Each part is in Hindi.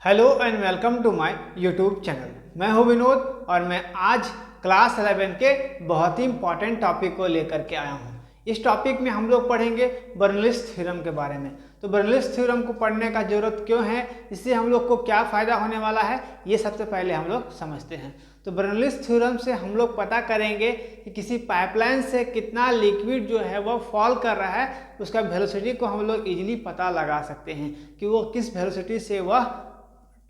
Hello and welcome to my YouTube channel. मैं हूं विनोद और मैं आज क्लास 11 के बहुत ही इंपॉर्टेंट टॉपिक को लेकर के आया हूं। इस टॉपिक में हम लोग पढ़ेंगे बर्नौलीज थ्योरम के बारे में। तो बर्नौलीज थ्योरम को पढ़ने का जरूरत क्यों है, इससे हम लोग को क्या फ़ायदा होने वाला है, ये सबसे पहले हम लोग समझते हैं। तो बर्नौलीज थ्योरम से हम लोग पता करेंगे कि किसी पाइपलाइन से कितना लिक्विड जो है वह फॉल कर रहा है, उसका वेलोसिटी को हम लोग इजीली पता लगा सकते हैं कि वो किस वेलोसिटी से वह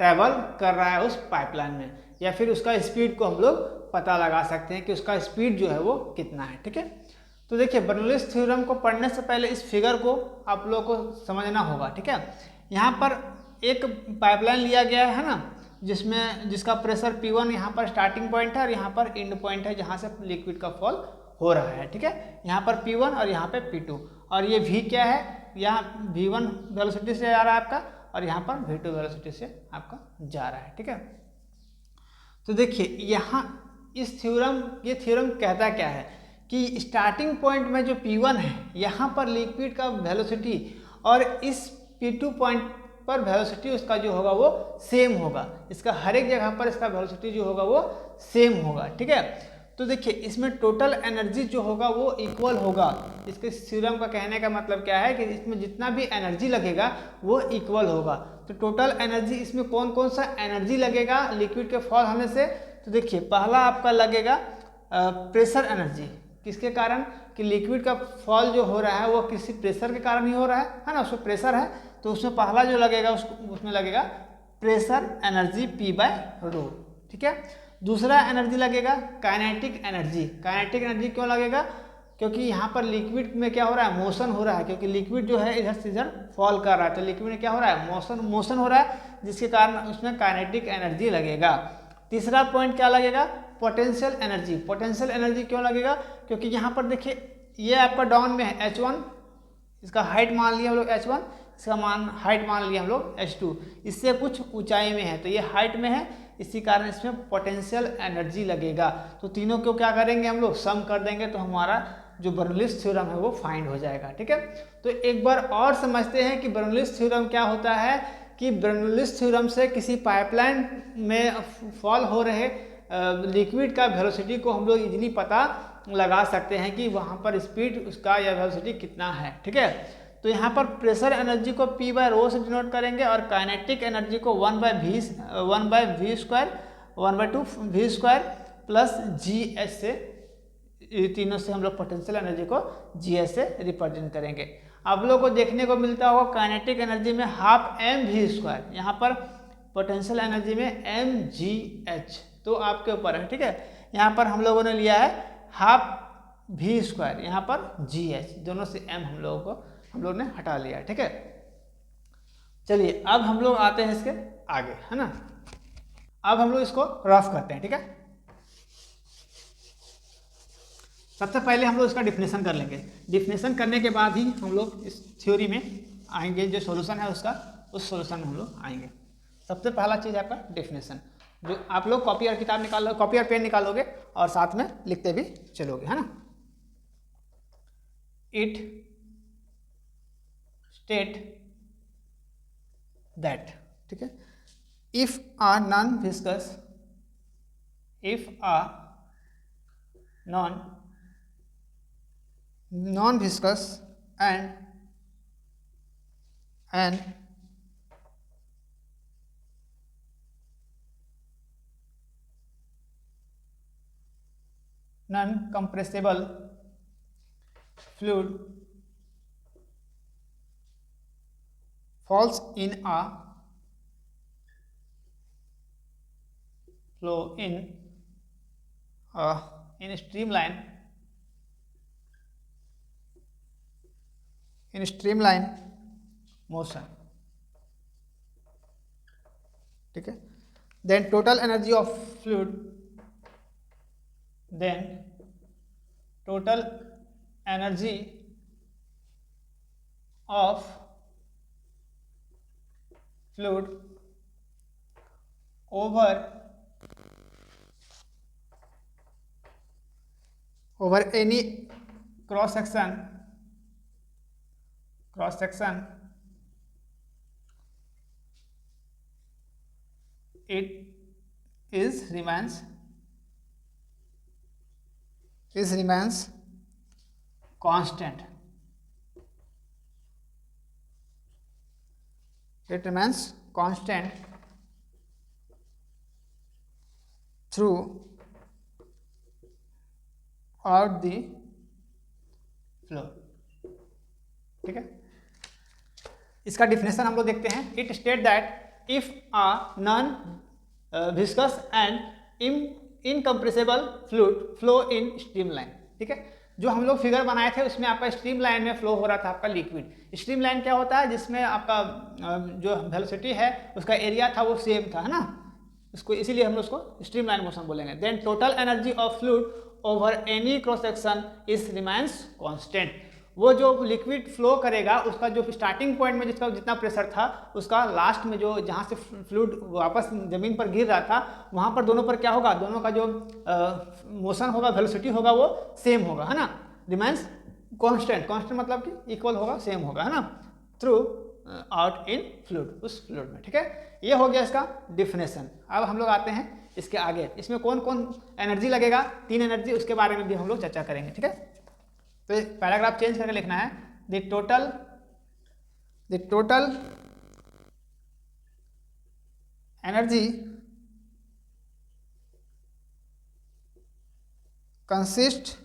ट्रैवल कर रहा है उस पाइपलाइन में, या फिर उसका स्पीड को हम लोग पता लगा सकते हैं कि उसका स्पीड जो है वो कितना है। ठीक है, तो देखिए बर्नौलीज थ्योरम को पढ़ने से पहले इस फिगर को आप लोगों को समझना होगा। ठीक है, यहाँ पर एक पाइपलाइन लिया गया है ना, जिसका प्रेशर P1 यहाँ पर स्टार्टिंग पॉइंट है और यहाँ पर एंड पॉइंट है जहाँ से लिक्विड का फॉल हो रहा है। ठीक है, यहाँ पर P1 और यहाँ पे P2, और ये V क्या है, यहाँ V1 वेलोसिटी से आ रहा है आपका और यहाँ पर V2 वेलोसिटी से आपका जा रहा है। ठीक है, तो देखिए यहाँ इस थ्योरम ये थ्योरम कहता क्या है कि स्टार्टिंग पॉइंट में जो P1 है यहाँ पर लिक्विड का वेलोसिटी और इस P2 पॉइंट पर वेलोसिटी उसका जो होगा वो सेम होगा। इसका हर एक जगह पर इसका वेलोसिटी जो होगा वो सेम होगा। ठीक है, तो देखिए इसमें टोटल एनर्जी जो होगा वो इक्वल होगा। इसके थ्योरम का कहने का मतलब क्या है कि इसमें जितना भी एनर्जी लगेगा वो इक्वल होगा। तो टोटल एनर्जी इसमें कौन कौन सा एनर्जी लगेगा लिक्विड के फॉल होने से, तो देखिए पहला आपका लगेगा प्रेशर एनर्जी। किसके कारण कि लिक्विड का फॉल जो हो रहा है वो किसी प्रेशर के कारण ही हो रहा है ना, उसमें प्रेशर है, तो उसमें पहला जो लगेगा उसमें लगेगा प्रेशर एनर्जी P/ρ। ठीक है, दूसरा एनर्जी लगेगा काइनेटिक एनर्जी। काइनेटिक एनर्जी क्यों लगेगा, क्योंकि यहाँ पर लिक्विड में क्या हो रहा है, मोशन हो रहा है, क्योंकि लिक्विड जो है इधर से इधर फॉल कर रहा है, तो लिक्विड में क्या हो रहा है, मोशन हो रहा है, जिसके कारण उसमें काइनेटिक एनर्जी लगेगा। तीसरा पॉइंट क्या लगेगा, पोटेंशियल एनर्जी। पोटेंशियल एनर्जी क्यों लगेगा, क्योंकि यहाँ पर देखिए ये आपका डाउन में है H1, इसका हाइट मान लिया हम लोग H1, इसका हाइट मान लिया हम लोग H2, इससे कुछ ऊंचाई में है तो ये हाइट में है, इसी कारण इसमें पोटेंशियल एनर्जी लगेगा। तो तीनों को क्या करेंगे हम लोग, सम कर देंगे, तो हमारा जो बर्नौलीज थ्योरम है वो फाइंड हो जाएगा। ठीक है, तो एक बार और समझते हैं कि बर्नौलीज थ्योरम क्या होता है। कि बर्नौलीज थ्योरम से किसी पाइपलाइन में फॉल हो रहे लिक्विड का वेलोसिटी को हम लोग इजीली पता लगा सकते हैं कि वहाँ पर स्पीड उसका या वेलोसिटी कितना है। ठीक है, तो यहाँ पर प्रेशर एनर्जी को P/ρ से डिनोट करेंगे और काइनेटिक एनर्जी को 1/2V² प्लस GH से, तीनों से हम लोग पोटेंशियल एनर्जी को GH से रिप्रेजेंट करेंगे। आप लोग को देखने को मिलता होगा काइनेटिक एनर्जी में 12mv², यहाँ पर पोटेंशियल एनर्जी में mgh, तो आपके ऊपर है। ठीक है, यहाँ पर हम लोगों ने लिया है 12v², यहाँ पर GH, दोनों से m हम लोगों ने हटा लिया है। ठीक है, चलिए अब हम लोग आते हैं इसके आगे, है ना। अब हम लोग इसको रफ करते हैं। ठीक है, सबसे पहले हम लोग इसका डिफिनेशन कर लेंगे। डिफिनेशन करने के बाद ही हम लोग इस थ्योरी में आएंगे, जो सॉल्यूशन है उसका, उस सॉल्यूशन में हम लोग आएंगे। सबसे पहला चीज़ है आपका डिफिनेशन, जो आप लोग कॉपी और किताब निकालो, कॉपी और पेन निकालोगे और साथ में लिखते भी चलोगे, है ना। इट स्टेट दैट, ठीक है, if a non-viscous and non-compressible fluid falls in a flow in streamline motion, ठीक है, then total energy of fluid over any cross section it remains constant. It remains constant throughout the flow. ठीक है, इसका डिफिनेशन हम लोग देखते हैं. It state that if a non viscous and incompressible fluid flow in streamline. ठीक है, जो हम लोग फिगर बनाए थे उसमें आपका स्ट्रीमलाइन में फ्लो हो रहा था आपका लिक्विड. स्ट्रीमलाइन क्या होता है, जिसमें आपका जो वेलोसिटी है उसका एरिया था वो सेम था, है ना, उसको इसीलिए हम लोग उसको स्ट्रीमलाइन मोशन बोलेंगे. Then total energy of fluid over any cross section is remains constant. वो जो लिक्विड फ्लो करेगा उसका जो स्टार्टिंग पॉइंट में जिसका जितना प्रेशर था उसका लास्ट में जो जहाँ से फ्लूइड वापस ज़मीन पर गिर रहा था वहाँ पर दोनों पर क्या होगा, दोनों का जो मोशन होगा, वेलोसिटी होगा वो सेम होगा, है ना. Remains constant. कांस्टेंट मतलब कि इक्वल होगा, सेम होगा, है ना, थ्रू आउट इन फ्लूइड, उस फ्लूइड में. ठीक है, ये हो गया इसका डिफिनेशन. अब हम लोग आते हैं इसके आगे. इसमें कौन कौन एनर्जी लगेगा, 3 एनर्जी, उसके बारे में भी हम लोग चर्चा करेंगे. ठीक है, तो पैराग्राफ चेंज करके लिखना है. The total energy consist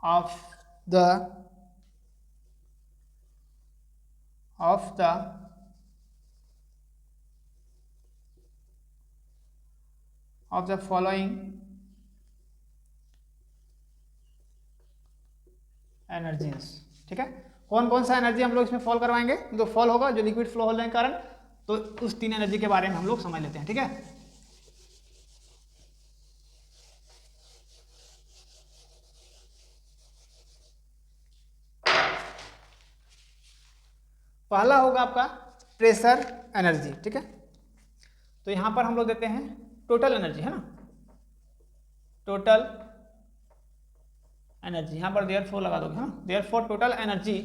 of the following energies. ठीक है, कौन कौन सा एनर्जी हम लोग इसमें फॉल करवाएंगे, जो फॉल होगा, जो लिक्विड फ्लो होने के कारण, तो उस 3 एनर्जी के बारे में हम लोग समझ लेते हैं. ठीक है, पहला होगा आपका प्रेशर एनर्जी. ठीक है, तो यहां पर हम लोग देते हैं टोटल एनर्जी, है ना, टोटल एनर्जी. यहाँ पर देयरफॉर लगा दोगे, हाँ, therefore total energy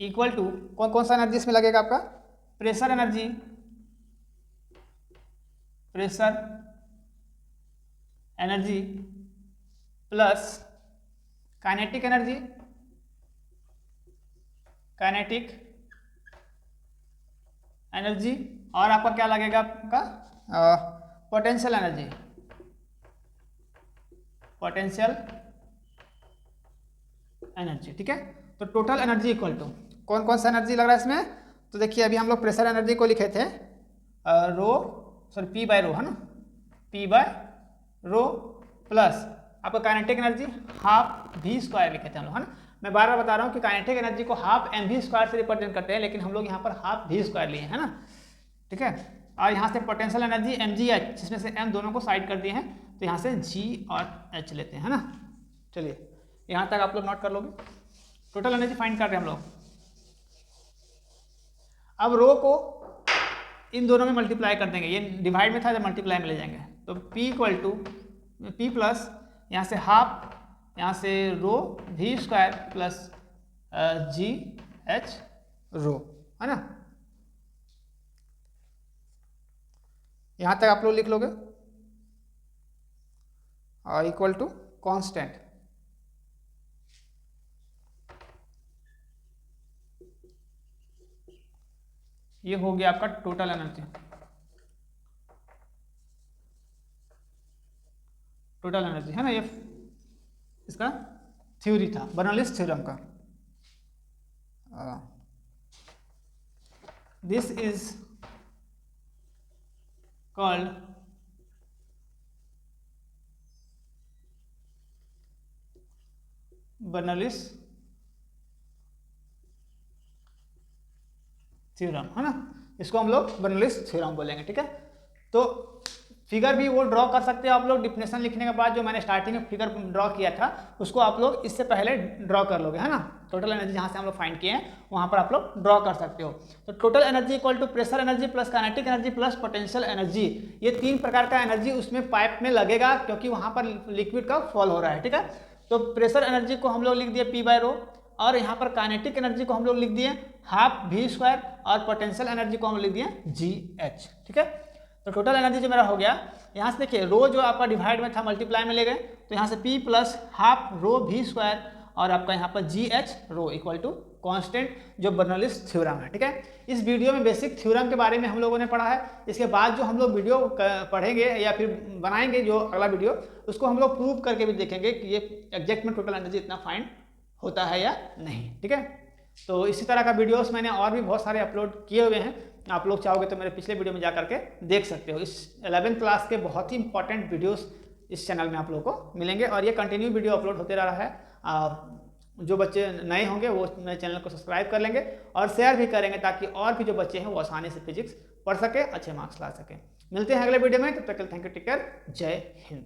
equal to, कौन कौन सा एनर्जी इसमें लगेगा आपका, pressure energy plus kinetic energy और आपका क्या लगेगा, आपका पोटेंशियल एनर्जी. ठीक है, तो टोटल एनर्जी इक्वल टू कौन कौन सा एनर्जी लग रहा है इसमें, तो देखिए अभी हम लोग प्रेशर एनर्जी को लिखे थे P बाय रो, है ना, P बाय रो प्लस आपका kinetic energy half v square लिखे थे हम लोग, है ना. मैं बार बार बता रहा हूँ कि काइनेटिक एनर्जी को हाफ mv स्क्वायर से रिप्रेजेंट करते हैं, लेकिन हम लोग यहाँ पर हाफ v स्क्वायर लिए हैं, है ना. ठीक है, और यहाँ से पोटेंशियल एनर्जी mgh, जिसमें से m दोनों को साइड कर दिए हैं, तो यहाँ से g और h लेते हैं, है ना. चलिए यहाँ तक आप लोग नोट कर लोगे. टोटल एनर्जी फाइंड कर रहे हैं हम लोग. अब रो को इन दोनों में मल्टीप्लाई कर देंगे, ये डिवाइड में था जब मल्टीप्लाई में ले जाएंगे, तो P equal to P plus यहाँ से हाफ, यहाँ से rho v square plus g h rho, है ना. यहाँ तक आप लोग लिख लोगे और इक्वल टू कांस्टेंट. ये हो गया आपका टोटल एनर्जी. है ना, ये इसका थ्योरी था, बर्नौलीज थ्योरम का. This is called Bernoulli's theorem, है ना. इसको हम लोग बर्नौलीज थ्योरम बोलेंगे. ठीक है, तो फिगर भी वो ड्रॉ कर सकते हैं आप लोग. डिफिनेशन लिखने के बाद जो मैंने स्टार्टिंग में फिगर ड्रॉ किया था उसको आप लोग इससे पहले ड्रॉ कर लोगे, है ना. टोटल एनर्जी जहाँ से हम लोग फाइंड किए हैं वहाँ पर आप लोग ड्रॉ कर सकते हो. तो total energy equal to pressure energy plus kinetic energy plus potential energy. ये 3 प्रकार का एनर्जी उसमें पाइप में लगेगा, क्योंकि वहाँ पर लिक्विड का फॉल हो रहा है. ठीक है, तो प्रेशर एनर्जी को हम लोग लिख दिए P बाय रो, और यहाँ पर काइनेटिक एनर्जी को हम लोग लिख दिए हाफ v² और पोटेंशियल एनर्जी को हम लिख दिए gh। ठीक है, तो टोटल एनर्जी जो मेरा हो गया, यहाँ से देखिए रो जो आपका डिवाइड में था मल्टीप्लाई में ले गए, तो यहाँ से p plus half rho v² और आपका यहाँ पर gh rho equal to constant जो बर्नौलीज थ्योरम है। ठीक है, इस वीडियो में बेसिक थ्योरम के बारे में हम लोगों ने पढ़ा है। इसके बाद जो हम लोग वीडियो पढ़ेंगे या फिर बनाएंगे जो अगला वीडियो, उसको हम लोग प्रूव करके भी देखेंगे कि ये एग्जैक्ट में टोटल एनर्जी इतना फाइंड होता है या नहीं। ठीक है, तो इसी तरह का वीडियोस मैंने और भी बहुत सारे अपलोड किए हुए हैं, आप लोग चाहोगे तो मेरे पिछले वीडियो में जा करके देख सकते हो। इस 11th क्लास के बहुत ही इंपॉर्टेंट वीडियोस इस चैनल में आप लोगों को मिलेंगे और ये कंटिन्यू वीडियो अपलोड होते रहा है। जो बच्चे नए होंगे वो मेरे चैनल को सब्सक्राइब कर लेंगे और शेयर भी करेंगे ताकि और भी जो बच्चे हैं वो आसानी से फिजिक्स पढ़ सके, अच्छे मार्क्स ला सकें। मिलते हैं अगले वीडियो में, तब तक के लिए थैंक यू, टेक केयर, जय हिंद।